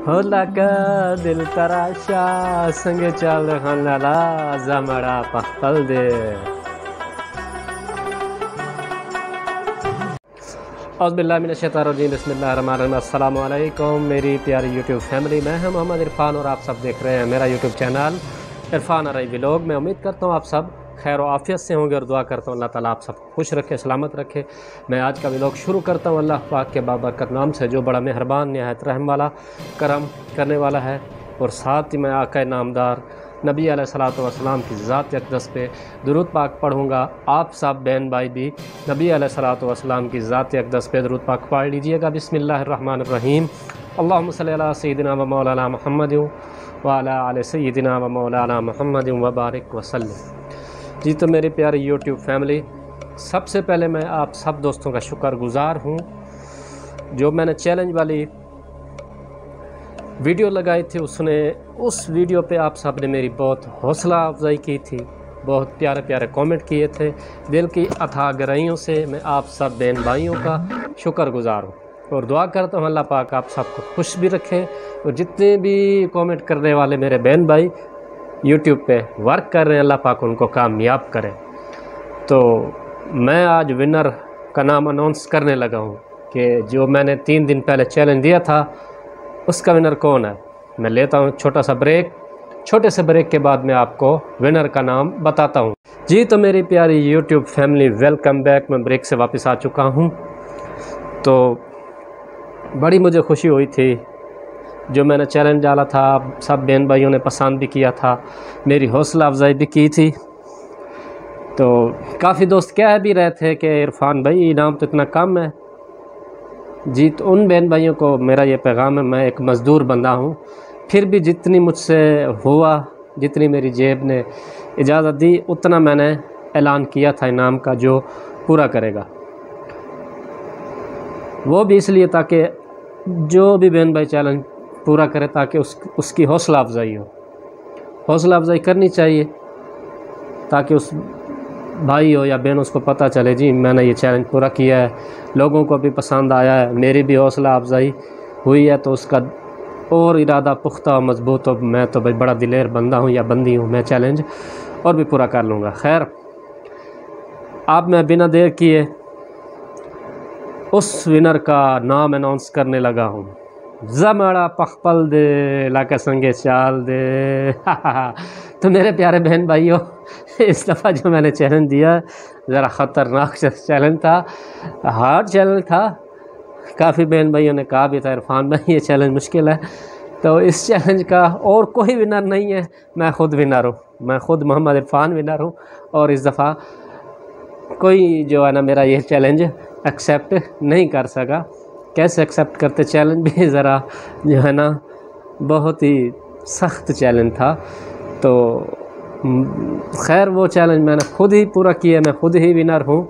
हो लगा दिल तराशा संगे चल खाना जमड़ा पख्तल दे। औज़ुबिल्लाहि बिस्मिल्लाहिर्रहमानिर्रहीम। अस्सलामु अलैकुम मेरी प्यारी यूट्यूब फैमिली। मैं हूं मोहम्मद इरफान और आप सब देख रहे हैं मेरा यूट्यूब चैनल इरफान अरई व्लॉग। मैं उम्मीद करता हूं आप सब खैर और आफियत से होंगे और दुआ करता हूं अल्लाह ताला आप सब खुश रखे, सलामत रखे। मैं आज का व्लॉग शुरू करता हूं अल्लाह पाक के बाबरकत नाम से जो बड़ा मेहरबान निहायत रहम वाला करम करने वाला है। और साथ ही मैं आका नामदार नबी अलैहिस्सलातु वस्सलाम की ज़ात अक़दस पे दुरूद पाक पढ़ूँगा। आप सब बहन भाई भी नबी अलैहिस्सलातु वस्सलाम की ज़ात अक़दस पे दुरूद पाक पढ़ लीजिएगा। बिस्मिल्लाहिर्रहमानिर्रहीम। अल्लाहुम्मा सल्लि अला सय्यिदिना व मौलाना मुहम्मद व अला आलि सय्यिदिना व मौलाना मुहम्मद व बारिक वसल्लम। जी तो मेरी प्यारी यूट्यूब फैमिली, सबसे पहले मैं आप सब दोस्तों का शुक्रगुज़ार हूँ जो मैंने चैलेंज वाली वीडियो लगाई थी। उस वीडियो पे आप सब ने मेरी बहुत हौसला अफजाई की थी, बहुत प्यारे प्यारे कमेंट किए थे। दिल की अथाह गहराइयों से मैं आप सब बहन भाइयों का शुक्रगुज़ार हूँ और दुआ करता हूँ अल्लाह पाक आप सबको खुश भी रखे। और जितने भी कमेंट करने वाले मेरे बहन भाई यूट्यूब पे वर्क कर रहे हैं अल्लाह पाक उनको कामयाब करे। तो मैं आज विनर का नाम अनाउंस करने लगा हूँ कि जो मैंने 3 दिन पहले चैलेंज दिया था उसका विनर कौन है। मैं लेता हूँ छोटा सा ब्रेक। छोटे से ब्रेक के बाद मैं आपको विनर का नाम बताता हूँ। जी तो मेरी प्यारी यूट्यूब फैमिली, वेलकम बैक। मैं ब्रेक से वापस आ चुका हूँ। तो बड़ी मुझे खुशी हुई थी जो मैंने चैलेंज डाला था, सब बहन भाइयों ने पसंद भी किया था, मेरी हौसला अफजाई भी की थी। तो काफ़ी दोस्त कह भी रहे थे कि इरफान भाई इनाम तो इतना कम है। जी तो उन बहन भाइयों को मेरा ये पैगाम है, मैं एक मज़दूर बंदा हूँ, फिर भी जितनी मुझसे हुआ, जितनी मेरी जेब ने इजाज़त दी उतना मैंने ऐलान किया था इनाम का जो पूरा करेगा। वो भी इसलिए ताकि जो भी बहन भाई चैलेंज पूरा करे ताकि उसकी हौसला अफजाई हो। हौसला अफजाई करनी चाहिए ताकि उस भाई हो या बहन उसको पता चले जी मैंने ये चैलेंज पूरा किया है, लोगों को भी पसंद आया है, मेरी भी हौसला अफजाई हुई है, तो उसका और इरादा पुख्ता और मजबूत हो। मैं तो भाई बड़ा दिलेर बंदा हूँ या बंदी हूँ, मैं चैलेंज और भी पूरा कर लूँगा। खैर अब मैं बिना देर किए उस विनर का नाम अनाउंस करने लगा हूँ। जमड़ा पखपल दे लाके संगे चाल दे। तो मेरे प्यारे बहन भाइयों, इस दफ़ा जो मैंने चैलेंज दिया ज़रा ख़तरनाक चैलेंज था, हार्ड चैलेंज था। काफ़ी बहन भाइयों ने कहा भी था इरफान भाई ये चैलेंज मुश्किल है। तो इस चैलेंज का और कोई विनर नहीं है, मैं ख़ुद विनर हूँ। मैं ख़ुद मोहम्मद इरफान विनर हूँ और इस दफ़ा कोई जो है ना मेरा ये चैलेंज एक्सेप्ट नहीं कर सका। कैसे एक्सेप्ट करते, चैलेंज भी ज़रा जो है ना बहुत ही सख्त चैलेंज था। तो खैर वो चैलेंज मैंने ख़ुद ही पूरा किया, मैं ख़ुद ही विनर हूँ।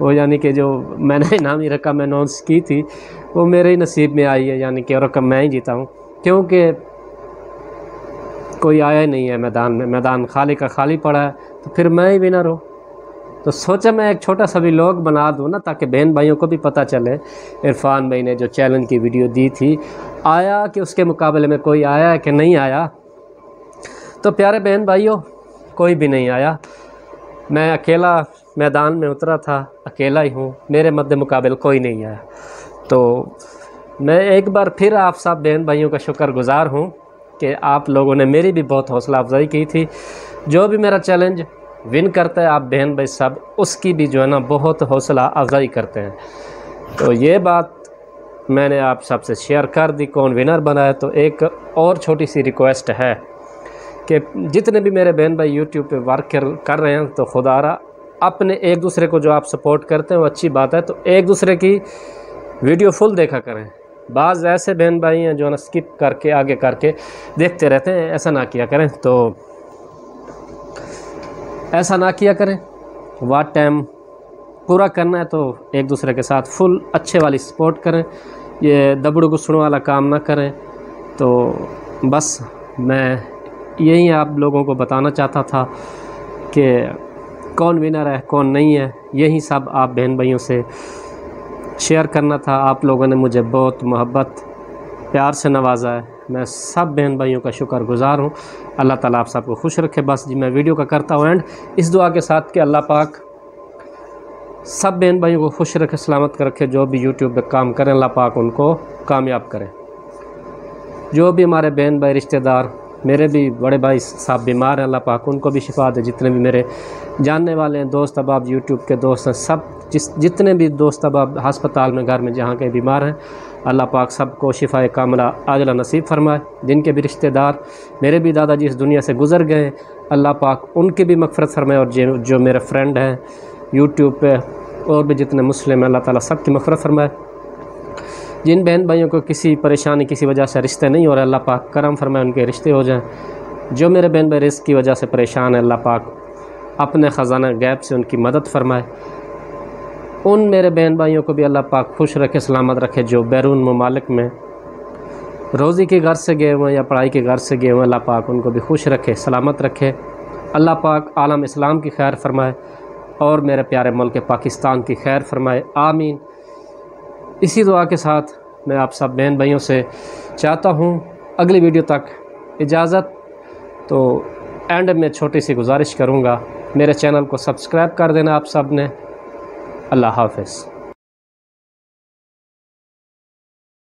वो यानी कि जो मैंने इनामी रकम अनाउंस की थी वो मेरे ही नसीब में आई है, यानी कि रकम मैं ही जीता हूँ, क्योंकि कोई आया ही नहीं है मैदान में, मैदान खाली का खाली पड़ा है, तो फिर मैं ही विनर हूँ। तो सोचा मैं एक छोटा सा व्लॉग बना दूँ ना ताकि बहन भाइयों को भी पता चले इरफान भाई ने जो चैलेंज की वीडियो दी थी आया कि उसके मुकाबले में कोई आया है कि नहीं आया। तो प्यारे बहन भाइयों कोई भी नहीं आया, मैं अकेला मैदान में उतरा था, अकेला ही हूँ, मेरे मद्दे मुकाबले कोई नहीं आया। तो मैं एक बार फिर आप सब बहन भाइयों का शुक्रगुज़ार हूँ कि आप लोगों ने मेरी भी बहुत हौसला अफजाई की थी। जो भी मेरा चैलेंज विन करता है आप बहन भाई सब उसकी भी जो है ना बहुत हौसला अफजाई करते हैं। तो ये बात मैंने आप सबसे शेयर कर दी कौन विनर बना है। तो एक और छोटी सी रिक्वेस्ट है कि जितने भी मेरे बहन भाई यूट्यूब पे वर्क कर रहे हैं तो खुदारा अपने एक दूसरे को जो आप सपोर्ट करते हैं वो अच्छी बात है, तो एक दूसरे की वीडियो फुल देखा करें। बाज़ ऐसे बहन भाई हैं जो ना स्किप करके आगे करके देखते रहते हैं, ऐसा ना किया करें। तो ऐसा ना किया करें, वाट टाइम पूरा करना है तो एक दूसरे के साथ फुल अच्छे वाली सपोर्ट करें, ये दबड़ू गुस्सड़ों वाला काम ना करें। तो बस मैं यही आप लोगों को बताना चाहता था कि कौन विनर है कौन नहीं है, यही सब आप बहन भाइयों से शेयर करना था। आप लोगों ने मुझे बहुत मोहब्बत प्यार से नवाजा है, मैं सब बहन भाइयों का शुक्रगुज़ार हूँ। अल्लाह ताला आप सबको खुश रखे। बस जी मैं वीडियो का करता हूँ एंड इस दुआ के साथ कि अल्लाह पाक सब बहन भाइयों को खुश रखे, सलामत रखे। जो भी यूट्यूब पे काम करें अल्लाह पाक उनको कामयाब करें। जो भी हमारे बहन भाई रिश्तेदार, मेरे भी बड़े भाई साहब बीमार हैं, अल्लाह पाक उनको भी शिफा दे। जितने भी मेरे जानने वाले हैं, दोस्त अहबाब यूट्यूब के दोस्त हैं, सब जितने भी दोस्त अहबाब अस्पताल में, घर में जहाँ के बीमार हैं, अल्लाह पाक सबको शिफाए कामला आजला नसीब फरमाए। जिनके भी रिश्तेदार, मेरे भी दादाजी इस दुनिया से गुज़र गए, अल्लाह पाक उनकी भी मग़फ़िरत फरमाए। और जो मेरे फ्रेंड हैं यूट्यूब पे और भी जितने मुस्लिम हैं, अल्लाह ताला सबकी मग़फ़िरत फरमाए। जिन बहन भाइयों को किसी परेशानी, किसी वजह से रिश्ते नहीं हो रहे, अल्लाह पाक करम फरमाए, उनके रिश्ते हो जाएं। जो मेरे बहन भाई रिस्क की वजह से परेशान है, अल्लाह पाक अपने ख़जाना गैब से उनकी मदद फरमाए। उन मेरे बहन भाइयों को भी अल्लाह पाक खुश रखे, सलामत रखे। जो बैरून ममालिक में रोज़ी के घर से गए हुए हैं या पढ़ाई के घर से गए हुए हैं, अल्लाह पाक उनको भी खुश रखे, सलामत रखे। अल्लाह पाक आलम इस्लाम की खैर फरमाए और मेरे प्यारे मुल्क पाकिस्तान की खैर फरमाए, आमीन। इसी दुआ के साथ मैं आप सब बहन भाइयों से चाहता हूँ अगली वीडियो तक इजाज़त। तो एंड में छोटी सी गुजारिश करूँगा, मेरे चैनल को सब्सक्राइब कर देना आप सब ने। अल्लाह हाफ़िज़।